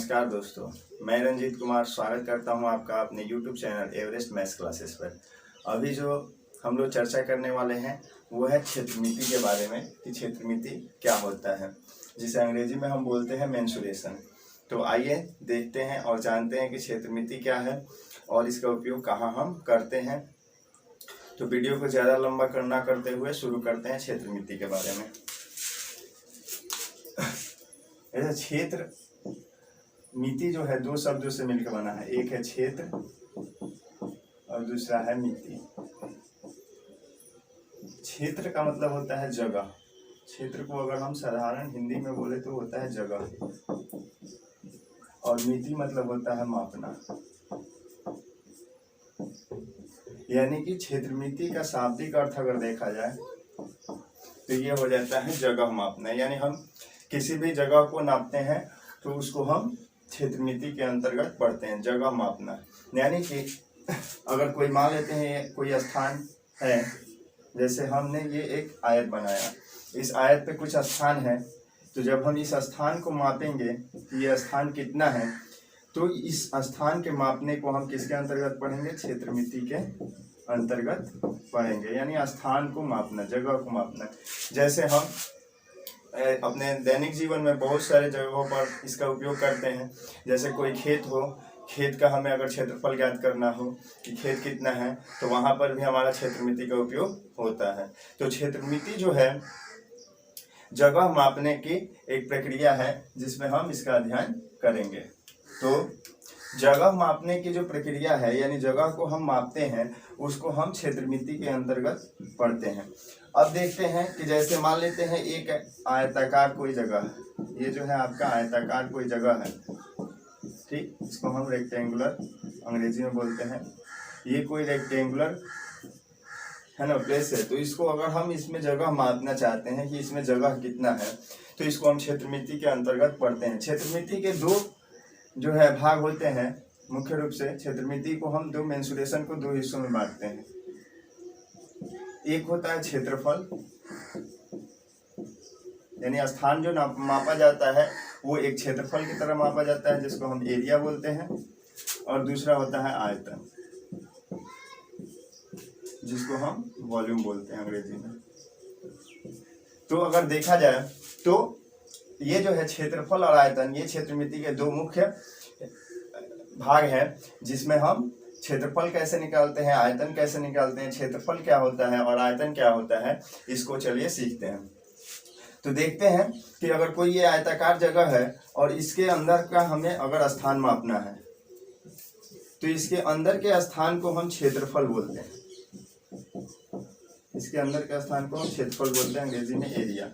नमस्कार दोस्तों, मैं रंजीत कुमार स्वागत करता हूं आपका अपने YouTube channel Everest maths classes पर। अभी जो हम लोग चर्चा करने वाले हैं वो है क्षेत्रमिति के बारे में कि क्षेत्रमिति क्या होता है, जिसे अंग्रेजी में हम बोलते हैं मेंसुरेशन। तो आइए देखते हैं और जानते हैं कि क्षेत्रमिति क्या है और इसका उपयोग कहाँ हम करते हैं। तो वीडियो को ज़्यादा लंबा ना करते हुए शुरू करते हैं क्षेत्रमिति के बारे में। ऐसा क्षेत्र मिति जो है दो शब्दों से मिलकर बना है, एक है क्षेत्र और दूसरा है मिति। क्षेत्र का मतलब होता है जगह। क्षेत्र को अगर हम साधारण हिंदी में बोले तो होता है जगह, और मिति मतलब होता है मापना। यानी कि क्षेत्रमिति का शाब्दिक अर्थ अगर देखा जाए तो ये हो जाता है जगह मापना। यानी हम किसी भी जगह को नापते हैं तो उसको हम क्षेत्रमिति के अंतर्गत पढ़ते हैं, जगह मापना। यानी कि अगर कोई मान लेते हैं कोई स्थान है, जैसे हमने ये एक आयत बनाया, इस आयत पे कुछ स्थान है, तो जब हम इस स्थान को मापेंगे कि ये स्थान कितना है, तो इस स्थान के मापने को हम किसके अंतर्गत पढ़ेंगे? क्षेत्रमिति के अंतर्गत पढ़ेंगे। यानी स्थान को मापना, जगह को मापना। जैसे हम अपने दैनिक जीवन में बहुत सारे जगहों पर इसका उपयोग करते हैं। जैसे कोई खेत हो, खेत का हमें अगर क्षेत्रफल ज्ञात करना हो कि खेत कितना है, तो वहाँ पर भी हमारा क्षेत्रमिति का उपयोग होता है। तो क्षेत्रमिति जो है जगह मापने की एक प्रक्रिया है जिसमें हम इसका अध्ययन करेंगे। तो जगह मापने की जो प्रक्रिया है, यानी जगह को हम मापते हैं, उसको हम क्षेत्रमिति के अंतर्गत पढ़ते हैं। अब देखते हैं कि जैसे मान लेते हैं एक आयताकार कोई जगह है, ये जो है आपका आयताकार कोई जगह है, ठीक, इसको हम रेक्टेंगुलर अंग्रेजी में बोलते हैं। ये कोई रेक्टेंगुलर है ना प्लेस है, तो इसको अगर हम इसमें जगह मापना चाहते हैं कि इसमें जगह कितना है, तो इसको हम क्षेत्रमिति के अंतर्गत पढ़ते हैं। क्षेत्रमिति के दो जो है भाग होते हैं मुख्य रूप से। क्षेत्रमिति को हम दो मेंसुरेशन को दो हिस्सों में बांटते हैं। एक होता है क्षेत्रफल, यानी स्थान जो मापा जाता है वो एक क्षेत्रफल की तरह मापा जाता है, जिसको हम एरिया बोलते हैं। और दूसरा होता है आयतन, जिसको हम वॉल्यूम बोलते हैं अंग्रेजी में। तो अगर देखा जाए तो ये जो है क्षेत्रफल और आयतन, ये क्षेत्रमिति के दो मुख्य भाग हैं, जिसमें हम क्षेत्रफल कैसे निकालते हैं, आयतन कैसे निकालते हैं, क्षेत्रफल क्या होता है और आयतन क्या होता है, इसको चलिए सीखते हैं। तो देखते हैं कि अगर कोई ये आयताकार जगह है और इसके अंदर का हमें अगर स्थान मापना है, तो इसके अंदर के स्थान को हम क्षेत्रफल बोलते हैं। इसके अंदर के स्थान को हम क्षेत्रफल बोलते हैं, अंग्रेजी में एरिया।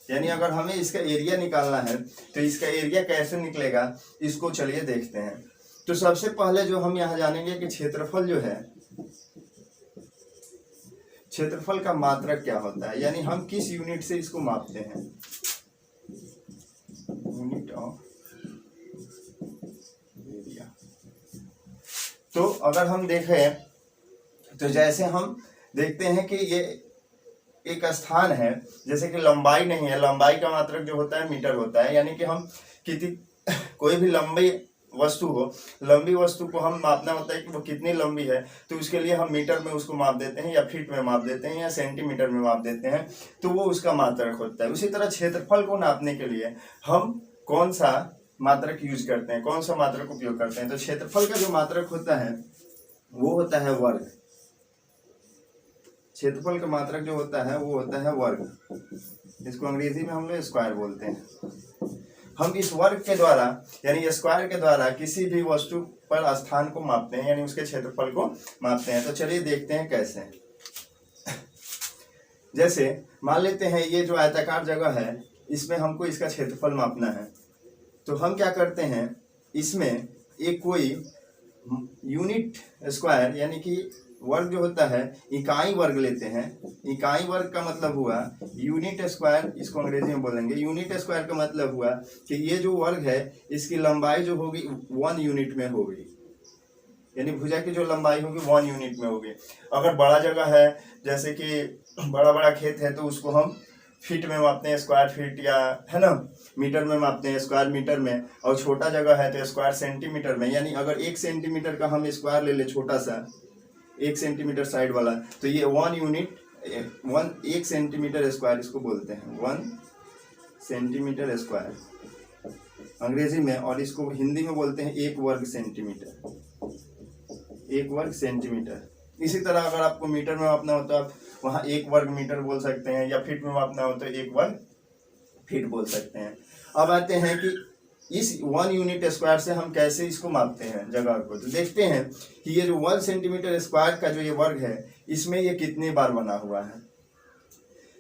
यानी अगर हमें इसका एरिया निकालना है तो इसका एरिया कैसे निकलेगा, इसको चलिए देखते हैं। तो सबसे पहले जो हम यहाँ जानेंगे कि क्षेत्रफल जो है, क्षेत्रफल का मात्रक क्या होता है, यानी हम किस यूनिट से इसको मापते हैं। Unit of area. तो अगर हम देखें तो जैसे हम देखते हैं कि ये एक स्थान है, जैसे कि लंबाई नहीं है, लंबाई का मात्रक जो होता है मीटर होता है। यानी कि हम कोई भी लंबी वस्तु हो, लंबी वस्तु को हम मापना होता है कि वो कितनी लंबी है, तो उसके लिए हम मीटर में उसको माप देते हैं, या फीट में माप देते हैं, या सेंटीमीटर में माप देते हैं, तो वो उसका मात्रक होता है। उसी तरह क्षेत्रफल को नापने के लिए हम कौन सा मात्रक यूज करते हैं, कौन सा मात्रक उपयोग करते हैं। तो क्षेत्रफल का जो मात्रक होता है वो होता है वर्ग। क्षेत्रफल का मात्रक जो होता है वो होता है वर्ग। इसको अंग्रेजी में हम लोग स्क्वायर बोलते हैं। हम इस वर्ग के द्वारा, यानी स्क्वायर के द्वारा, किसी भी वस्तु पर स्थान को मापते हैं, यानी उसके क्षेत्रफल को मापते हैं। तो चलिए देखते हैं कैसे। जैसे मान लेते हैं ये जो आयताकार जगह है, इसमें हमको इसका क्षेत्रफल मापना है, तो हम क्या करते हैं, इसमें एक कोई यूनिट स्क्वायर, यानी कि वर्ग जो होता है इकाई वर्ग लेते हैं। इकाई वर्ग का मतलब हुआ यूनिट स्क्वायर, इसको अंग्रेजी में बोलेंगे। यूनिट स्क्वायर का मतलब हुआ कि ये जो वर्ग है इसकी लंबाई जो होगी 1 यूनिट में होगी, यानी भुजा की जो लंबाई होगी 1 यूनिट में होगी। अगर बड़ा जगह है, जैसे कि बड़ा बड़ा खेत है, तो उसको हम फीट में मापते हैं स्क्वायर फीट, या है ना मीटर में मापते हैं स्क्वायर मीटर में, और छोटा जगह है तो स्क्वायर सेंटीमीटर में। यानी अगर 1 सेंटीमीटर का हम स्क्वायर ले ले छोटा सा 1 सेंटीमीटर साइड वाला, तो ये 1 यूनिट 1 सेंटीमीटर स्क्वायर इसको बोलते हैं, 1 सेंटीमीटर स्क्वायर अंग्रेजी में, और इसको हिंदी में बोलते हैं 1 वर्ग सेंटीमीटर, 1 वर्ग सेंटीमीटर। इसी तरह अगर आपको मीटर में मापना हो तो आप वहाँ 1 वर्ग मीटर बोल सकते हैं, या फीट में मापना हो तो 1 वर्ग फीट बोल सकते हैं। अब आते हैं कि इस 1 यूनिट स्क्वायर से हम कैसे इसको मापते हैं जगह को। तो देखते हैं कि ये जो 1 सेंटीमीटर स्क्वायर का जो ये वर्ग है, इसमें ये कितने बार बना हुआ है,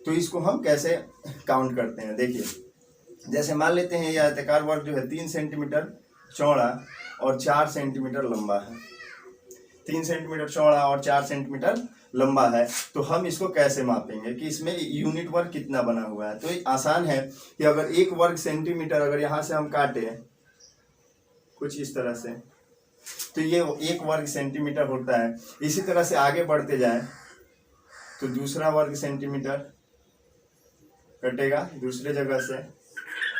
तो इसको हम कैसे काउंट करते हैं। देखिए, जैसे मान लेते हैं ये आयताकार वर्ग जो है 3 सेंटीमीटर चौड़ा और 4 सेंटीमीटर लंबा है, 3 सेंटीमीटर चौड़ा और 4 सेंटीमीटर लंबा है, तो हम इसको कैसे मापेंगे कि इसमें यूनिट वर्ग कितना बना हुआ है। तो ये आसान है कि अगर 1 वर्ग सेंटीमीटर अगर यहाँ से हम काटे कुछ इस तरह से, तो ये 1 वर्ग सेंटीमीटर होता है। इसी तरह से आगे बढ़ते जाए तो दूसरा वर्ग सेंटीमीटर कटेगा दूसरे जगह से,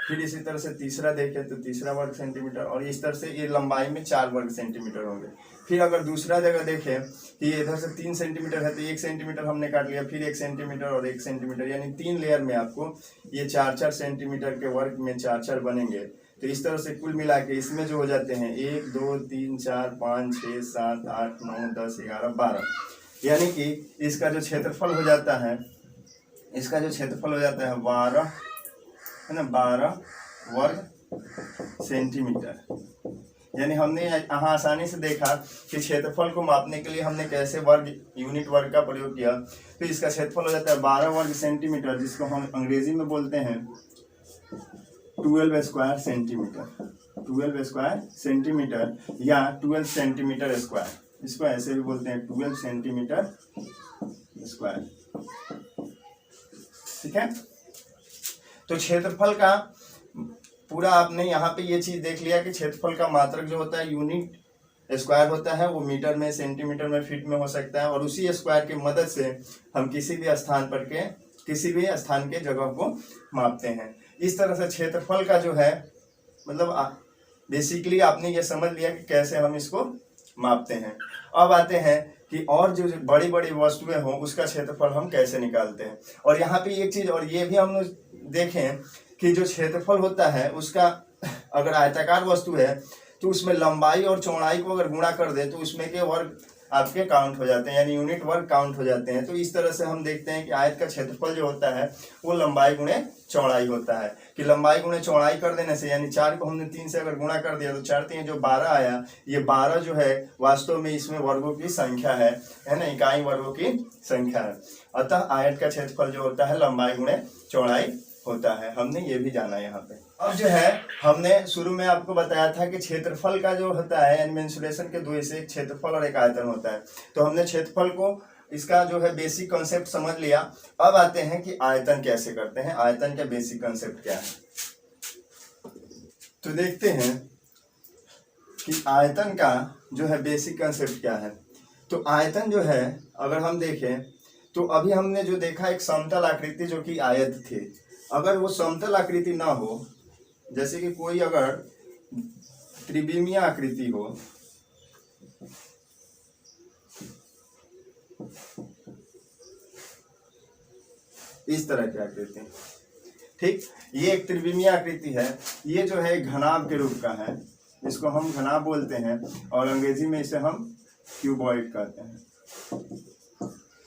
फिर इसी तरह से तीसरा देखें तो तीसरा वर्ग सेंटीमीटर, और इस तरह से ये लंबाई में 4 वर्ग सेंटीमीटर होंगे। फिर अगर दूसरा जगह देखें कि इधर से 3 सेंटीमीटर है तो 1 सेंटीमीटर हमने काट लिया, फिर 1 सेंटीमीटर और 1 सेंटीमीटर, यानी 3 लेयर में आपको ये 4-4 सेंटीमीटर के वर्ग में 4-4 बनेंगे। तो इस तरह से कुल मिला के इसमें जो हो जाते हैं 1 2 3 4 5 6 7 8 9 10 11 12, यानी कि इसका जो क्षेत्रफल हो जाता है, इसका जो क्षेत्रफल हो जाता है 12 है ना, 12 वर्ग सेंटीमीटर। यानी हमने यहाँ आसानी से देखा कि क्षेत्रफल को मापने के लिए हमने कैसे वर्ग यूनिट वर्ग का प्रयोग किया। तो इसका क्षेत्रफल हो जाता है 12 वर्ग सेंटीमीटर, जिसको हम अंग्रेजी में बोलते हैं 12 स्क्वायर सेंटीमीटर, 12 स्क्वायर सेंटीमीटर या 12 सेंटीमीटर स्क्वायर, इसको ऐसे भी बोलते हैं 12 सेंटीमीटर स्क्वायर। ठीक है, तो क्षेत्रफल का पूरा आपने यहाँ पे ये चीज देख लिया कि क्षेत्रफल का मात्रक जो होता है यूनिट स्क्वायर होता है, वो मीटर में, सेंटीमीटर में, फीट में हो सकता है, और उसी स्क्वायर की मदद से हम किसी भी स्थान के जगह को मापते हैं। इस तरह से क्षेत्रफल का जो है मतलब बेसिकली आपने ये समझ लिया कि कैसे हम इसको मापते हैं। अब आते हैं कि और जो बड़ी बड़ी वस्तुएं हों उसका क्षेत्रफल हम कैसे निकालते हैं। और यहाँ पे एक चीज और ये भी हम लोग देखें कि जो क्षेत्रफल होता है उसका अगर आयताकार वस्तु है तो उसमें लंबाई और चौड़ाई को अगर गुणा कर दे तो उसमें के वर्ग आपके काउंट हो जाते हैं, यानी यूनिट वर्ग काउंट हो जाते हैं। तो इस तरह से हम देखते हैं कि आयत का क्षेत्रफल जो होता है वो लंबाई गुणे चौड़ाई होता है, कि लंबाई गुणे चौड़ाई कर देने से, यानी 4 को हमने 3 से अगर गुणा कर दिया तो 4 3 जो 12 आया, ये 12 जो है वास्तव में इसमें वर्गों की संख्या है ना, इकाई वर्गों की संख्या है। अतः आयत का क्षेत्रफल जो होता है लंबाई गुणे चौड़ाई होता है, हमने ये भी जाना यहाँ पे। अब जो है हमने शुरू में आपको बताया था कि क्षेत्रफल का जो होता है यानी मेंसुरेशन के दो हिस्से, एक क्षेत्रफल और एक आयतन होता है। तो हमने क्षेत्रफल को इसका जो है बेसिक कॉन्सेप्ट समझ लिया। अब आते हैं कि आयतन कैसे करते हैं, आयतन का बेसिक कॉन्सेप्ट क्या है। तो देखते हैं कि आयतन का जो है बेसिक कॉन्सेप्ट क्या है। तो आयतन जो है अगर हम देखें तो अभी हमने जो देखा एक समतल आकृति जो कि आयत थी, अगर वो समतल आकृति ना हो, जैसे कि कोई अगर त्रिविमीय आकृति हो, इस तरह की आकृति, ठीक, ये एक त्रिविमीय आकृति है। ये जो है घनाभ के रूप का है, इसको हम घनाभ बोलते हैं और अंग्रेजी में इसे हम क्यूबॉइड कहते हैं।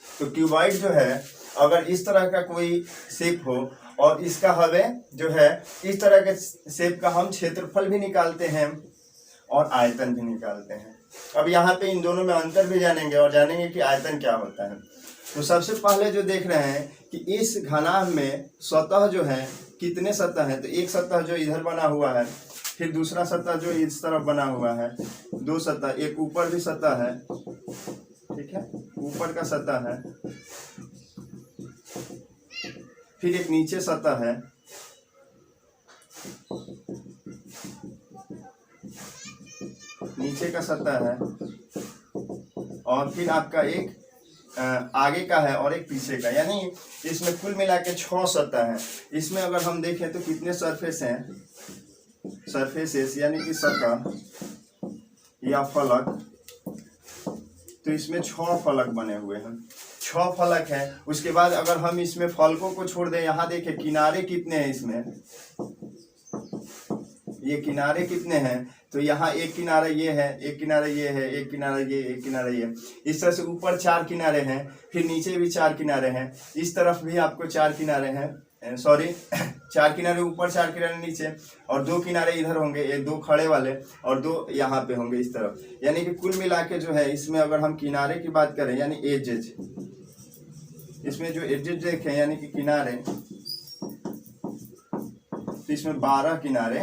तो क्यूबॉइड जो है अगर इस तरह का कोई शेप हो और इसका हमें जो है इस तरह के शेप का हम क्षेत्रफल भी निकालते हैं और आयतन भी निकालते हैं। अब यहाँ पे इन दोनों में अंतर भी जानेंगे और जानेंगे कि आयतन क्या होता है। तो सबसे पहले जो देख रहे हैं कि इस घनाभ में सतह जो है कितने सतह है, तो एक सतह जो इधर बना हुआ है, फिर दूसरा सतह जो इस तरफ बना हुआ है, 2 सतह, एक ऊपर भी सतह है, ठीक है, ऊपर का सतह है, फिर एक नीचे सतह है, नीचे का सतह है, और फिर आपका एक आगे का है और एक पीछे का, यानी इसमें कुल मिला के 6 सतह है। इसमें अगर हम देखें तो कितने सरफेस हैं, सरफेसेस यानी कि सतह या फलक, तो इसमें 6 फलक बने हुए हैं, 6 फलक है। उसके बाद अगर हम इसमें फलकों को छोड़ दें, यहाँ देखें किनारे कितने हैं इसमें, ये किनारे कितने हैं, तो यहाँ एक किनारा ये है, एक किनारा ये है, एक किनारा ये, एक किनारा ये, इस तरह से ऊपर 4 किनारे हैं, फिर नीचे भी 4 किनारे हैं, इस तरफ भी आपको 4 किनारे हैं, सॉरी 4 किनारे ऊपर, 4 किनारे नीचे, और 2 किनारे इधर होंगे, ये 2 खड़े वाले और 2 यहाँ पे होंगे इस तरफ। यानी कि कुल मिला के जो है इसमें अगर हम किनारे की बात करें यानी एजेज, इसमें जो एजेज देखें यानी कि किनारे, तो इसमें 12 किनारे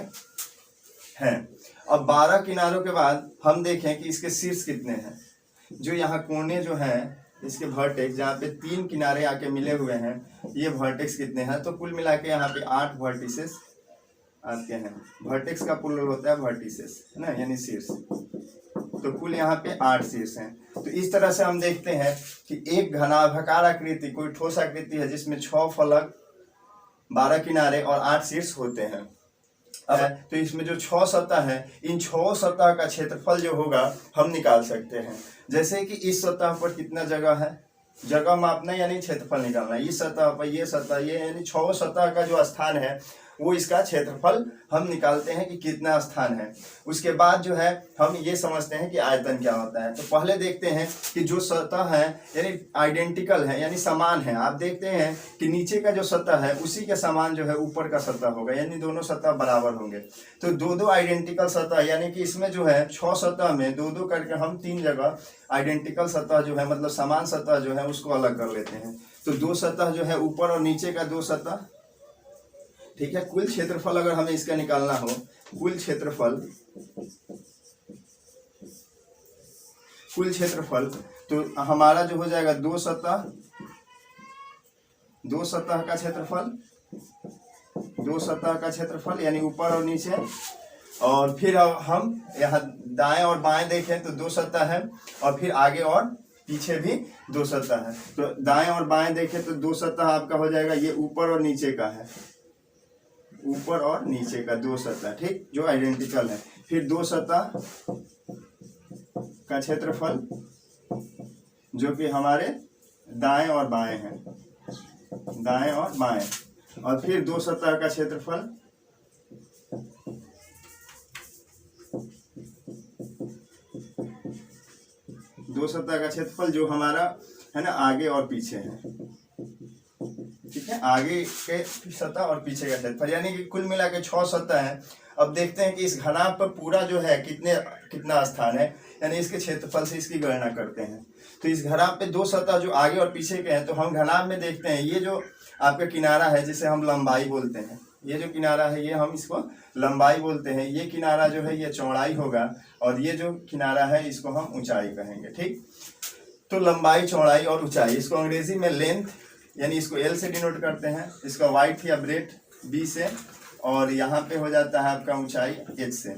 हैं। अब 12 किनारों के बाद हम देखें कि इसके शीर्ष कितने हैं, जो यहाँ कोने जो हैं इसके वर्टेक्स, जहाँ पे 3 किनारे आके मिले हुए हैं, ये वर्टेक्स कितने हैं, तो कुल मिला के यहाँ पे 8 वर्टिसेस आते हैं। वर्टेक्स का प्लूरल होता है वर्टिसेस, है ना, यानी शीर्ष, तो कुल यहाँ पे 8 शीर्ष हैं। तो इस तरह से हम देखते हैं कि एक घनाभाकार आकृति, कोई ठोस आकृति है जिसमें 6 फलक, 12 किनारे और 8 शीर्ष होते हैं। अब तो इसमें जो 6 सतह है, इन 6 सतह का क्षेत्रफल जो होगा हम निकाल सकते हैं। जैसे कि इस सतह पर कितना जगह है, जगह मापना यानी क्षेत्रफल निकालना, इस सतह पर ये सतह, ये यानी 6 सतह का जो स्थान है वो इसका क्षेत्रफल हम निकालते हैं कि कितना स्थान है। उसके बाद जो है हम ये समझते हैं कि आयतन क्या होता है। तो पहले देखते हैं कि जो सतह है यानी आइडेंटिकल है यानी समान है, आप देखते हैं कि नीचे का जो सतह है उसी के समान जो है ऊपर का सतह होगा, यानी दोनों सतह बराबर होंगे। तो 2-2 आइडेंटिकल सतह, यानी कि इसमें जो है 6 सतह में 2-2 करके हम 3 जगह आइडेंटिकल सतह जो है मतलब समान सतह जो है उसको अलग कर लेते हैं। तो 2 सतह जो है ऊपर और नीचे का 2 सतह, ठीक है। कुल क्षेत्रफल अगर हमें इसका निकालना हो, कुल क्षेत्रफल तो हमारा जो हो जाएगा 2 सतह का क्षेत्रफल, 2 सतह का क्षेत्रफल यानी ऊपर और नीचे। और फिर हम यहाँ दाएं और बाएं देखें तो 2 सतह है, और फिर आगे और पीछे भी 2 सतह है। तो दाएं और बाएं देखें तो 2 सतह आपका हो जाएगा, ये ऊपर और नीचे का है, ऊपर और नीचे का 2 सतह, ठीक, जो आइडेंटिकल है। फिर 2 सतह का क्षेत्रफल जो कि हमारे दाएं और बाएं हैं, दाएं और बाएं, और फिर 2 सतह का क्षेत्रफल जो हमारा है ना आगे और पीछे है, ठीक है, आगे के सतह और पीछे का क्षेत्रफल, यानी कि कुल मिला के 6 सतह है। अब देखते हैं कि इस घनाभ पर पूरा जो है कितना स्थान है, यानी इसके क्षेत्रफल से इसकी गणना करते हैं। तो इस घनाभ पे 2 सतह जो आगे और पीछे के हैं, तो हम घनाभ में देखते हैं ये जो आपका किनारा है जिसे हम लंबाई बोलते हैं, ये जो किनारा है ये हम इसको लंबाई बोलते हैं, ये किनारा जो है ये चौड़ाई होगा, और ये जो किनारा है इसको हम ऊंचाई कहेंगे, ठीक। तो लंबाई, चौड़ाई और ऊंचाई, इसको अंग्रेजी में लेंथ यानी इसको L से डिनोट करते हैं, इसका वाइड या ब्रेथ B से, और यहाँ पे हो जाता है आपका ऊंचाई H से।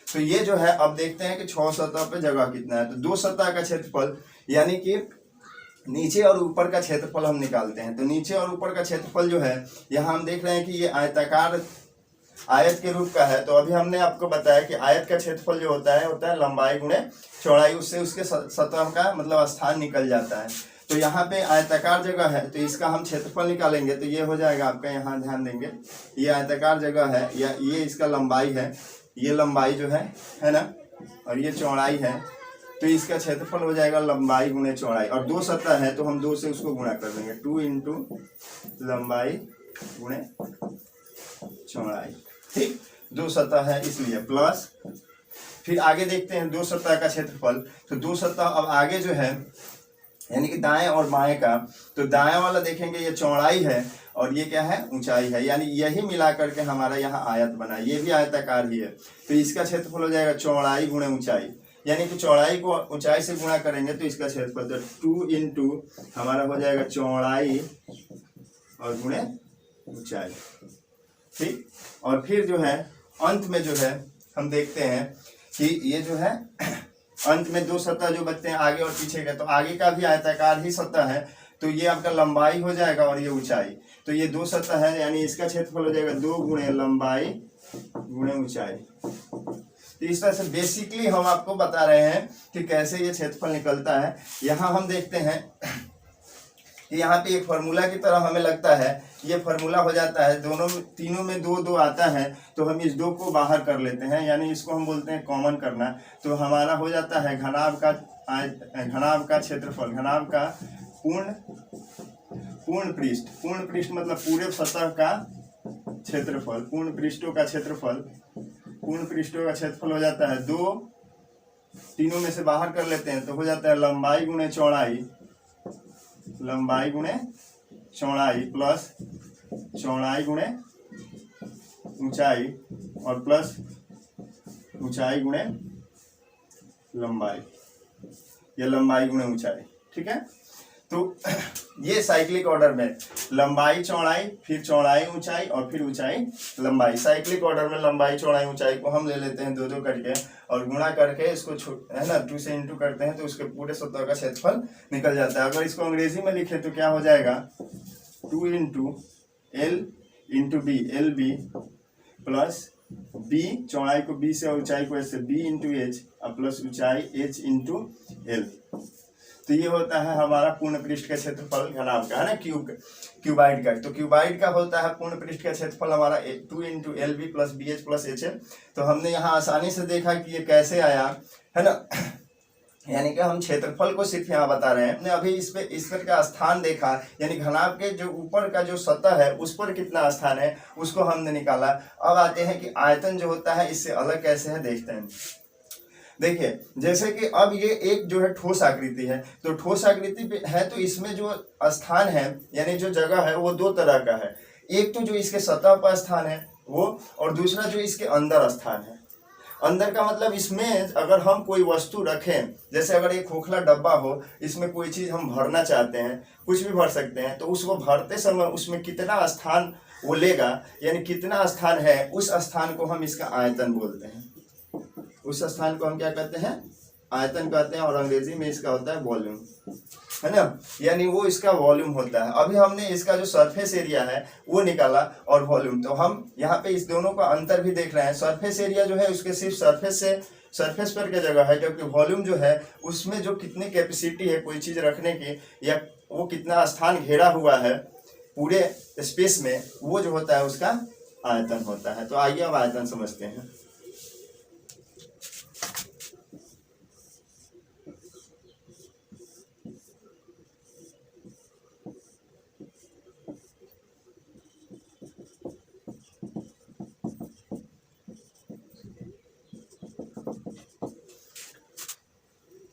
तो ये जो है अब देखते हैं कि 6 सतह पे जगह कितना है। तो 2 सतह का क्षेत्रफल यानी कि नीचे और ऊपर का क्षेत्रफल हम निकालते हैं। तो नीचे और ऊपर का क्षेत्रफल जो है यहाँ हम देख रहे हैं कि ये आयताकार आयत के रूप का है। तो अभी हमने आपको बताया कि आयत का क्षेत्रफल जो होता है लंबाई गुणे चौड़ाई, उससे उसके सतह का मतलब स्थान निकल जाता है। तो यहाँ पे आयताकार जगह है तो इसका हम क्षेत्रफल निकालेंगे, तो ये हो जाएगा आपका, यहाँ ध्यान देंगे, ये आयताकार जगह है या ये इसका लंबाई है, ये लंबाई जो है ना, और ये चौड़ाई है, तो इसका क्षेत्रफल हो जाएगा लंबाई गुणे चौड़ाई। और 2 सतह है तो हम 2 से उसको गुणा कर देंगे, 2 इंटू लंबाई गुणे चौड़ाई, ठीक। 2 सतह है इसलिए प्लस, फिर आगे देखते हैं 2 सतह का क्षेत्रफल। तो 2 सतह अब आगे जो है यानी कि दाएं और बाएं का, तो दाएं वाला देखेंगे ये चौड़ाई है और ये क्या है, ऊंचाई है, यानी यही मिला करके हमारा यहाँ आयत बना, ये भी आयताकार ही है। तो इसका क्षेत्रफल हो जाएगा चौड़ाई गुणे ऊंचाई, यानी कि चौड़ाई को ऊंचाई से गुणा करेंगे तो इसका क्षेत्रफल, तो 2 इंटू हमारा हो जाएगा चौड़ाई और गुणे ऊंचाई, ठीक। और फिर जो है अंत में जो है हम देखते हैं कि ये जो है अंत में दो सतह जो बचते हैं आगे और पीछे के, तो आगे का भी आयताकार ही सतह है, तो ये आपका लंबाई हो जाएगा और ये ऊंचाई, तो ये दो सतह है, यानी इसका क्षेत्रफल हो जाएगा 2 गुणे लंबाई गुणे ऊंचाई। तो इस तरह से बेसिकली हम आपको बता रहे हैं कि कैसे ये क्षेत्रफल निकलता है। यहाँ हम देखते हैं कि यहाँ पे एक फार्मूला की तरह हमें लगता है, ये फार्मूला हो जाता है, दोनों में तीनों में 2 2 आता है, तो हम इस 2 को बाहर कर लेते हैं, यानी इसको हम बोलते हैं कॉमन करना। तो हमारा हो जाता है घनाभ का क्षेत्रफल, घनाभ का पूर्ण पृष्ठ मतलब पूरे सतह का क्षेत्रफल, पूर्ण पृष्ठों का क्षेत्रफल हो जाता है 2, तीनों में से बाहर कर लेते हैं तो हो जाता है लंबाई गुणे चौड़ाई प्लस चौड़ाई गुणे ऊंचाई और प्लस ऊंचाई गुणे लंबाई, या लंबाई गुणे ऊंचाई। ठीक है, तो ये साइक्लिक ऑर्डर में लंबाई चौड़ाई, फिर चौड़ाई ऊंचाई और फिर ऊंचाई लंबाई, साइक्लिक ऑर्डर में लंबाई चौड़ाई ऊंचाई को हम ले लेते हैं 2 2 करके और गुणा करके इसको है ना 2 से इंटू करते हैं, तो उसके पूरे सतह का क्षेत्रफल निकल जाता है। अगर इसको अंग्रेजी में लिखे तो क्या हो जाएगा 2 into L into B, L B plus B, चौड़ाई को बी से और ऊंचाई को एच से, बी इंटू एच प्लस ऊंचाई एच इंटू एल। तो ये होता है हमारा पूर्ण पृष्ठ का क्षेत्रफल घनाभ का, है ना, क्यूबाइड का। तो क्यूबाइड का होता है पूर्ण पृष्ठ का क्षेत्रफल हमारा 2 into L B plus B H plus H L. तो हमने यहाँ आसानी से देखा कि ये कैसे आया, है ना, यानी कि हम क्षेत्रफल को सिर्फ यहाँ बता रहे हैं। हमने अभी इस पर का स्थान देखा, यानी घनाभ के जो ऊपर का जो सतह है उस पर कितना स्थान है उसको हमने निकाला। अब आते हैं कि आयतन जो होता है इससे अलग कैसे है, देखते हैं। देखिए, जैसे कि अब ये एक जो है ठोस आकृति है, तो ठोस आकृति है तो इसमें जो स्थान है यानी जो जगह है वो 2 तरह का है। एक तो जो इसके सतह पर स्थान है वो, और दूसरा जो इसके अंदर स्थान है। अंदर का मतलब इसमें अगर हम कोई वस्तु रखें, जैसे अगर एक खोखला डब्बा हो, इसमें कोई चीज़ हम भरना चाहते हैं, कुछ भी भर सकते हैं, तो उसको भरते समय उसमें कितना स्थान वो लेगा, यानी कितना स्थान है, उस स्थान को हम इसका आयतन बोलते हैं। उस स्थान को हम क्या कहते हैं, आयतन कहते हैं, और अंग्रेजी में इसका होता है वॉल्यूम, है ना, यानी वो इसका वॉल्यूम होता है। अभी हमने इसका जो सरफेस एरिया है वो निकाला और वॉल्यूम, तो हम यहाँ पे इस दोनों का अंतर भी देख रहे हैं। सरफेस एरिया जो है उसके सिर्फ सरफेस पर की जगह है, जबकि वॉल्यूम जो है उसमें जो कितनी कैपेसिटी है कोई चीज रखने की, या वो कितना स्थान घेरा हुआ है पूरे स्पेस में, वो जो होता है उसका आयतन होता है। तो आइए अब आयतन समझते हैं।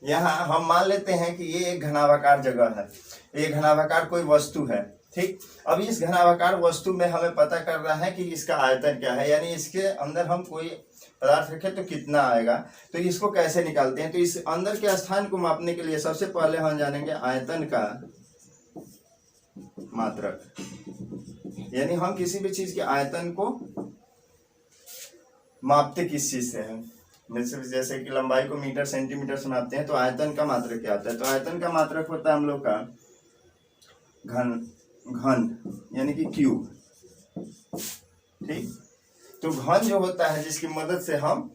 यहाँ हम मान लेते हैं कि ये एक घनाभाकार जगह है, ये घनाभाकार कोई वस्तु है, ठीक। अब इस घनाभाकार वस्तु में हमें पता करना है कि इसका आयतन क्या है, यानी इसके अंदर हम कोई पदार्थ रखें तो कितना आएगा। तो इसको कैसे निकालते हैं, तो इस अंदर के स्थान को मापने के लिए सबसे पहले हम जानेंगे आयतन का मात्रक, यानी हम किसी भी चीज के आयतन को मापते किस चीज से हैं। जैसे कि लंबाई को मीटर सेंटीमीटर से मापते हैं, तो आयतन का मात्रक क्या होता है, तो आयतन का मात्रक होता है हम लोग का घन यानी कि क्यूब, ठीक। तो घन जो होता है जिसकी मदद से हम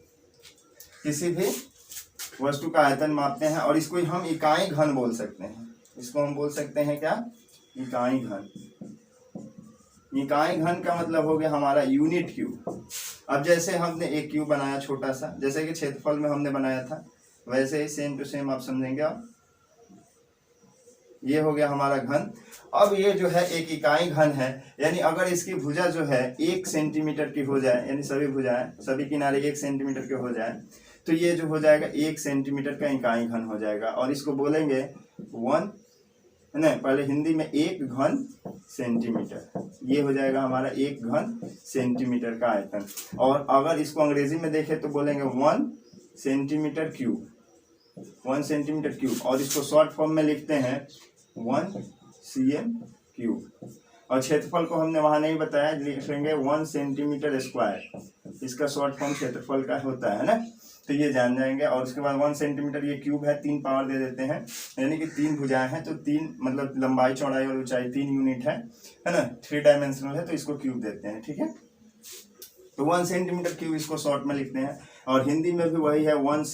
किसी भी वस्तु का आयतन मापते हैं, और इसको हम इकाई घन बोल सकते हैं। इसको हम बोल सकते हैं क्या, इकाई घन। इकाई घन का मतलब हो गया हमारा यूनिट क्यूब। अब जैसे हमने एक क्यूब बनाया छोटा सा, जैसे कि क्षेत्रफल में हमने बनाया था, वैसे ही सेम टू सेम आप समझेंगे। अब ये हो गया हमारा घन। अब ये जो है एक इकाई घन है, यानी अगर इसकी भुजा जो है 1 सेंटीमीटर की हो जाए, यानी सभी भुजाएं सभी किनारे 1 सेंटीमीटर के हो जाए, तो ये जो हो जाएगा 1 सेंटीमीटर का इकाई घन हो जाएगा, और इसको बोलेंगे 1, है ना, पहले हिंदी में 1 घन सेंटीमीटर, ये हो जाएगा हमारा 1 घन सेंटीमीटर का आयतन। और अगर इसको अंग्रेजी में देखें तो बोलेंगे 1 सेंटीमीटर क्यूब, 1 सेंटीमीटर क्यूब, और इसको शॉर्ट फॉर्म में लिखते हैं 1 cm क्यूब। और क्षेत्रफल को हमने वहां नहीं बताया, लिखेंगे 1 सेंटीमीटर स्क्वायर, इसका शॉर्ट फॉर्म क्षेत्रफल का होता है ना। तो ये जान जाएंगे। और उसके बाद 1 सेंटीमीटर ये क्यूब है, 3 पावर दे देते हैं, यानी कि 3 भुजाएं हैं, तो 3 मतलब लंबाई चौड़ाई और ऊंचाई 3 यूनिट है ना, 3 डायमेंशनल है, तो इसको क्यूब देते हैं। ठीक है, तो 1 सेंटीमीटर क्यूब इसको शॉर्ट में लिखते हैं। और हिंदी में भी वही है 1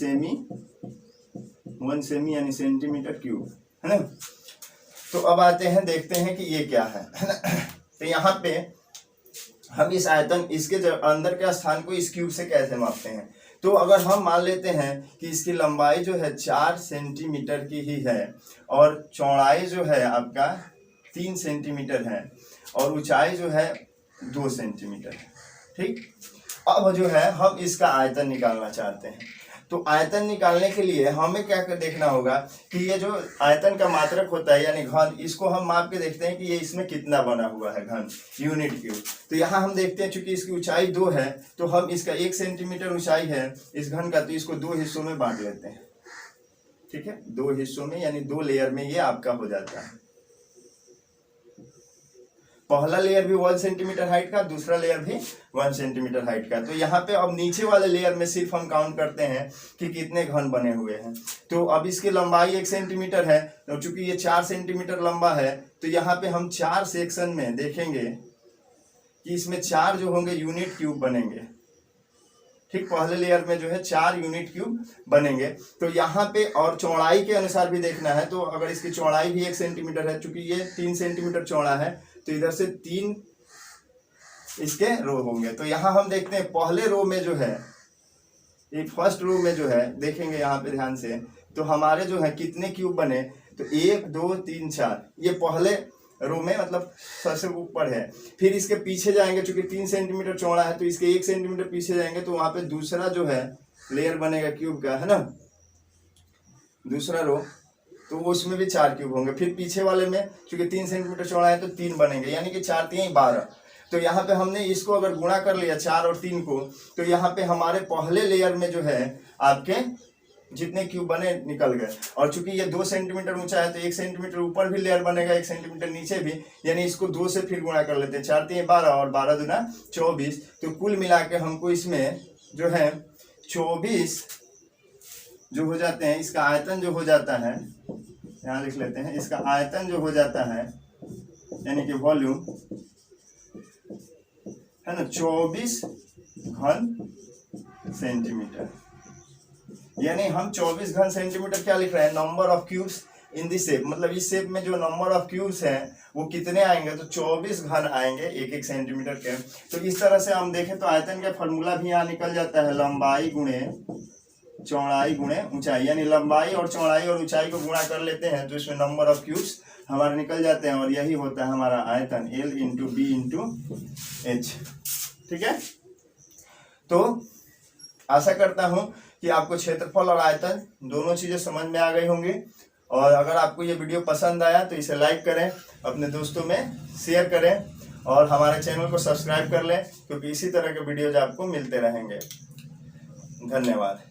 सेमी यानी सेंटीमीटर क्यूब, है ना। तो अब आते हैं, देखते हैं कि ये क्या है ना। तो यहाँ पे हम इस आयतन, इसके अंदर के स्थान को इस क्यूब से कैसे मापते हैं। तो अगर हम मान लेते हैं कि इसकी लंबाई जो है 4 सेंटीमीटर की ही है और चौड़ाई जो है आपका 3 सेंटीमीटर है और ऊंचाई जो है 2 सेंटीमीटर है। ठीक, अब जो है हम इसका आयतन निकालना चाहते हैं। तो आयतन निकालने के लिए हमें क्या देखना होगा कि ये जो आयतन का मात्रक होता है यानी घन, इसको हम माप के देखते हैं कि ये इसमें कितना बना हुआ है घन, यूनिट क्यूब। तो यहाँ हम देखते हैं चूंकि इसकी ऊंचाई 2 है तो हम इसका 1 सेंटीमीटर ऊंचाई है इस घन का, तो इसको 2 हिस्सों में बांट लेते हैं। ठीक है, 2 हिस्सों में यानी 2 लेयर में ये आपका हो जाता है। पहला लेयर भी 1 सेंटीमीटर हाइट का, दूसरा लेयर भी 1 सेंटीमीटर हाइट का। तो यहाँ पे अब नीचे वाले लेयर में सिर्फ हम काउंट करते हैं कि कितने घन बने हुए हैं। तो अब इसकी लंबाई 1 सेंटीमीटर है, तो चूंकि ये 4 सेंटीमीटर लंबा है तो यहाँ पे हम 4 सेक्शन में देखेंगे कि इसमें 4 जो होंगे यूनिट क्यूब बनेंगे। ठीक, पहले लेयर में जो है 4 यूनिट क्यूब बनेंगे। तो यहाँ पे और चौड़ाई के अनुसार भी देखना है, तो अगर इसकी चौड़ाई भी 1 सेंटीमीटर है, चूंकि ये 3 सेंटीमीटर चौड़ा है तो इधर से 3 इसके रो होंगे। तो यहाँ हम देखते हैं पहले रो में जो है, ये फर्स्ट रो में जो है देखेंगे यहाँ पे ध्यान से, तो हमारे जो है कितने क्यूब बने, तो 1 2 3 4, ये पहले रो में मतलब सबसे ऊपर है। फिर इसके पीछे जाएंगे, चूंकि 3 सेंटीमीटर चौड़ा है तो इसके 1 सेंटीमीटर पीछे जाएंगे तो वहां पे दूसरा जो है लेयर बनेगा क्यूब का, है ना, दूसरा रो, तो उसमें भी 4 क्यूब होंगे। फिर पीछे वाले में चूंकि 3 सेंटीमीटर चौड़ा है तो 3 बनेंगे, यानी कि 4 3 12। तो यहाँ पे हमने इसको अगर गुणा कर लिया 4 और 3 को, तो यहाँ पे हमारे पहले लेयर में जो है आपके जितने क्यूब बने निकल गए। और चूंकि ये 2 सेंटीमीटर ऊंचा है तो 1 सेंटीमीटर ऊपर भी लेयर बनेगा, 1 सेंटीमीटर नीचे भी, यानी इसको 2 से फिर गुणा कर लेते हैं। 4 3 12 और 12 दूना 24। तो कुल मिला के हमको इसमें जो है 24 जो हो जाते हैं, इसका आयतन जो हो जाता है, यहाँ लिख लेते हैं, इसका आयतन जो हो जाता है यानी कि वॉल्यूम, है ना, 24 घन सेंटीमीटर। यानी हम 24 घन सेंटीमीटर क्या लिख रहे हैं, number of cubes in this shape, मतलब इस शेप में जो नंबर ऑफ क्यूब्स हैं वो कितने आएंगे, तो 24 घन आएंगे 1 सेंटीमीटर के। तो इस तरह से हम देखें तो आयतन का फॉर्मूला भी यहाँ निकल जाता है, लंबाई गुणे चौड़ाई गुणे ऊंचाई, यानी लंबाई और चौड़ाई और ऊंचाई को गुणा कर लेते हैं तो इसमें नंबर ऑफ क्यूब्स हमारे निकल जाते हैं, और यही होता है हमारा आयतन, L into B into H. ठीक है, तो आशा करता हूं कि आपको क्षेत्रफल और आयतन दोनों चीजें समझ में आ गई होंगी। और अगर आपको ये वीडियो पसंद आया तो इसे लाइक करें, अपने दोस्तों में शेयर करें और हमारे चैनल को सब्सक्राइब कर लें, क्योंकि इसी तरह के वीडियोज आपको मिलते रहेंगे। धन्यवाद।